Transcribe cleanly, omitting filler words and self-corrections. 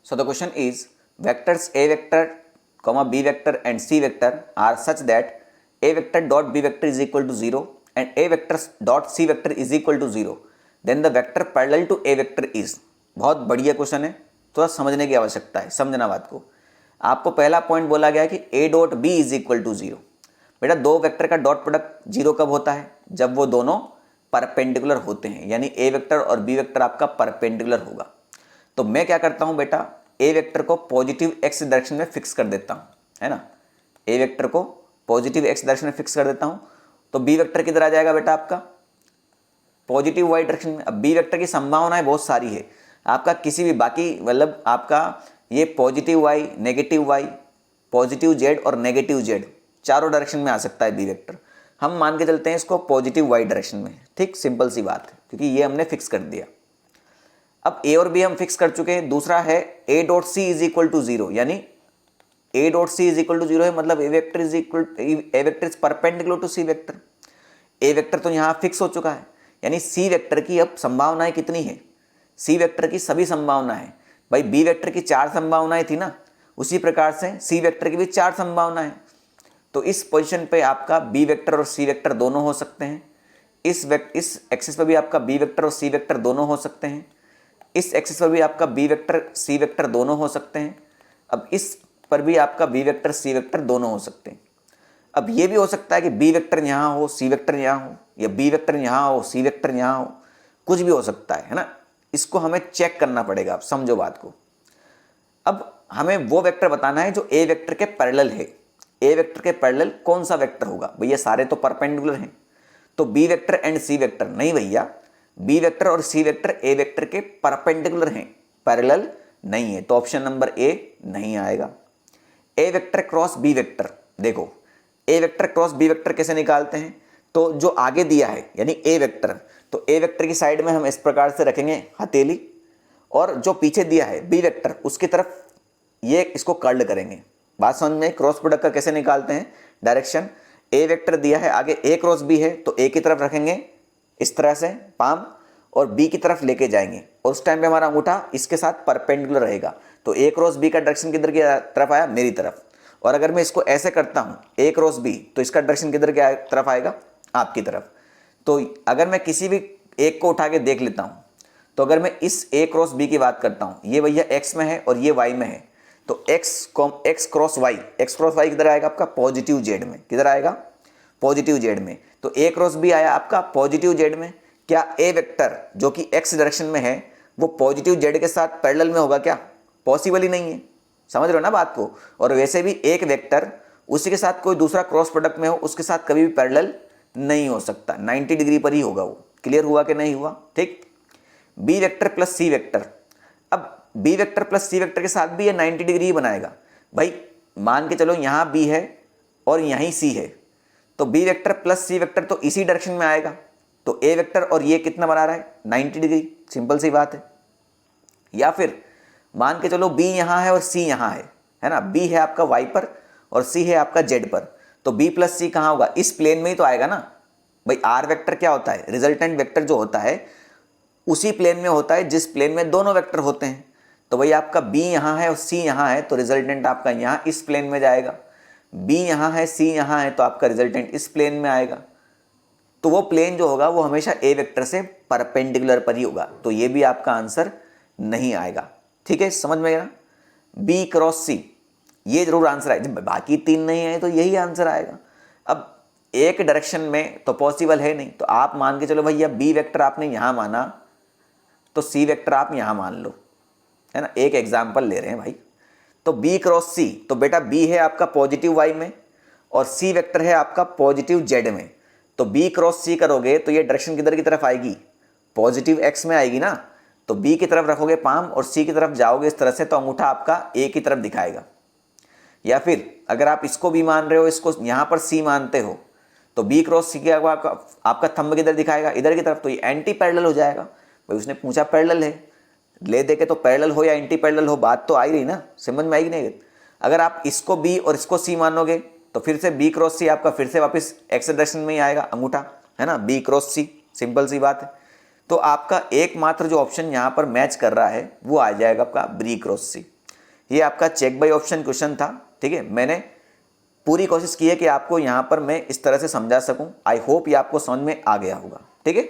So the question is, vectors A vector, B vector and C vector are such that A vector dot B vector is equal to 0 and A vector dot C vector is equal to 0. Then the vector parallel to A vector is. बहुत बढ़िया question है, थोड़ा समझने की आवश्यकता है, समझना बात को। आपको पहला पॉइंट बोला गया कि A dot B is equal to 0। बेटा दो वेक्टर का डॉट प्रोडक्ट 0 कब होता है? जब वो दोनों परपेंडिकुलर होते हैं, यानी A वेक्टर और B वेक्टर आपका परपेंडिकुलर होगा। तो मैं क्या करता हूं बेटा, A वेक्टर को पॉजिटिव x डायरेक्शन में फिक्स कर देता हूं, है ना। A वेक्टर को पॉजिटिव x डायरेक्शन में फिक्स कर देता हूं, तो B वेक्टर किधर आ जाएगा बेटा आपका? पॉजिटिव y डायरेक्शन में। अब B वेक्टर की संभावनाएं बहुत सारी है, आपका किसी भी बाकी मतलब आपका ये positive y, negative y, positive z और नेगेटिव z चारों डायरेक्शन में आ सकता है B वेक्टर। हम मान के चलते हैं इसको पॉजिटिव y डायरेक्शन में, ठीक, सिंपल सी बात है, क्योंकि ये हमने फिक्स कर दिया। अब A और B हम फिक्स कर चुके हैं। दूसरा है A dot C is equal to 0, यानी A dot C is equal to 0 है, मतलब A vector is perpendicular to C vector. A vector तो यहाँ फिक्स हो चुका है, यानी C वेक्टर की अब संभावनाएं कितनी है? C वेक्टर की सभी संभावनाएं। भाई B वेक्टर की 4 संभावनाएं थी ना, उसी प्रकार से C वेक्टर की भी 4 संभावनाएं। तो इस पोजीशन पे आपका B वेक्टर और C वेक्टर दोनों हो सकते हैं। इस एक्सिस पर भी आपका B वेक्टर और C वेक्टर दोनों हो सकते हैं। इस एक्सिस पर भी आपका B वेक्टर C वेक्टर दोनों हो सकते हैं। अब इस पर भी आपका B वेक्टर C वेक्टर दोनों हो सकते हैं। अब ये भी हो सकता है कि B वेक्टर यहाँ हो, C वेक्टर यहाँ हो, या B वेक्टर यहाँ हो, C वेक्टर यहाँ हो, कुछ भी हो सकता है ना। इसको हमें चेक करना पड़ेगा, आप समझो बात को। अब हमें वो वेक्टर बताना है जो A वेक्टर के पैरेलल है। A वेक्टर के पैरेलल कौन सा वेक्टर होगा? भैया सारे तो परपेंडिकुलर हैं, तो B vector and C vector नहीं भैया, B वेक्टर और C वेक्टर A वेक्टर के परपेंडिकुलर हैं, पैरेलल नहीं है, तो ऑप्शन नंबर A नहीं आएगा। A vector cross B vector, देखो A vector cross B vector कैसे निकालते हैं? तो जो आगे दिया है यानी A वेक्टर, तो A वेक्टर की साइड में हम इस प्रकार से रखेंगे हथेली, और जो पीछे दिया है B वेक्टर उसकी तरफ ये इसको कर्ल करेंगे। बात समझ में? क्रॉस प्रोडक्ट का कैसे निकालते हैं डायरेक्शन? A वेक्टर दिया है, आगे A क्रॉस B है, तो A की तरफ रखेंगे इस तरह से पाम, और B की तरफ लेके जाएंगे, और उस टाइम पे हमारा अंगूठा इसके साथ परपेंडिकुलर रहेगा। तो A क्रॉस B का डायरेक्शन किधर की तरफ आया? मेरी तरफ। और अगर मैं इसको ऐसे करता हूँ A क्रॉस B, तो इसका डायरेक्शन किधर की तरफ आएगा? आपकी तरफ। तो अगर मैं किसी भी एक को उठा के देख लेता हूँ, तो अगर मैं इस A क्रॉस B की बात करता हूँ, ये भैया X में है और ये Y में है, तो X क्रॉस Y किधर आएगा आपका? पॉजिटिव Z में। किधर आएगा? पॉजिटिव Z में। तो A क्रॉस B आया आपका पॉजिटिव Z में। क्या A वेक्टर जो कि X डायरेक्शन में है वो पॉजिटिव Z के साथ पैरेलल में होगा क्या? पॉसिबल ही नहीं है, समझ रहे हो ना बात को। और वैसे भी एक वेक्टर उसी के साथ कोई दूसरा क्रॉस प्रोडक्ट में हो, उसके साथ कभी भी पैरेलल नहीं हो सकता, 90 डिग्री पर ही होगा वो। क्लियर हुआ कि नहीं हुआ? ठीक। B vector plus C vector, अब B vector plus C vector के साथ भी ये 90 डिग्री ही बनाएगा। भाई मान के चलो यहाँ B है और यहीं C है, तो B vector plus C vector तो इसी डायरेक्शन में आएगा, तो A वेक्टर और ये कितना बना रहा है? 90 डिग्री, सिंपल सी बात है। या फिर मान के चलो B यहाँ है और C यहाँ है ना। B है आपका Y पर और C है आपका Z पर, तो B प्लस C कहाँ होगा? इस प्लेन में ही तो आएगा ना। भाई R वेक्टर क्या होता है? रिजल्टेंट वेक्टर जो होता है उसी प्लेन में होता है जिस प्लेन में दोनों वेक्टर होते हैं। तो भाई आपका B यहाँ है और C यहाँ है, तो रिजल्टेंट आपका यहाँ इस प्लेन में जाएगा। B यहाँ है, C यहाँ है, तो आपका रिजल्टेंट इस प्लेन में आएगा। तो वो प्लेन जो होगा वो हमेशा A वेक्टर से परपेंडिकुलर पर ही होगा, तो ये भी आपका आंसर नहीं आएगा। ठीक है, समझ में आया? B क्रॉस C ये जरूर आंसर आएगा। जब बाकी 3 नहीं आए तो यही आंसर आएगा। अब एक डायरेक्शन में तो पॉसिबल है नहीं, तो आप मान के चलो भैया B वेक्टर आपने यहाँ माना, तो C वेक्टर आप यहाँ मान लो, है ना। एक एग्जाम्पल ले रहे हैं भाई। तो B क्रॉस C, तो बेटा B है आपका पॉजिटिव Y में और C वेक्टर है आपका पॉजिटिव Z में। तो B क्रॉस C करोगे तो ये डायरेक्शन किधर की तरफ आएगी? पॉजिटिव X में आएगी ना। तो B की तरफ रखोगे पाम और C की तरफ जाओगे इस तरह से, तो अंगूठा आपका A की तरफ दिखाएगा। या फिर अगर आप इसको B मान रहे हो, इसको यहाँ पर C मानते हो, तो B क्रॉस C आपका थंब किधर दिखाएगा? इधर की तरफ। तो ये एंटी पैरेलल हो जाएगा। भाई उसने पूछा पैरेलल है, ले दे के तो पैरेलल हो या एंटी पैरेलल हो, बात तो आ ही रही ना, समझ में आएगी नहीं? अगर आप इसको B और इसको C मानोगे तो फिर से B क्रॉस C आपका फिर से वापस एक्स डायरेक्शन में ही आएगा अंगूठा, है ना। B क्रॉस C, सिंपल सी बात है। तो आपका एकमात्र जो ऑप्शन यहाँ पर मैच कर रहा है वो आ जाएगा आपका B क्रॉस C। ये आपका चेक बाय ऑप्शन क्वेश्चन था। ठीक है, मैंने पूरी कोशिश की है कि आपको यहाँ पर मैं इस तरह से समझा सकूँ। आई होप ये आपको समझ में आ गया होगा। ठीक है।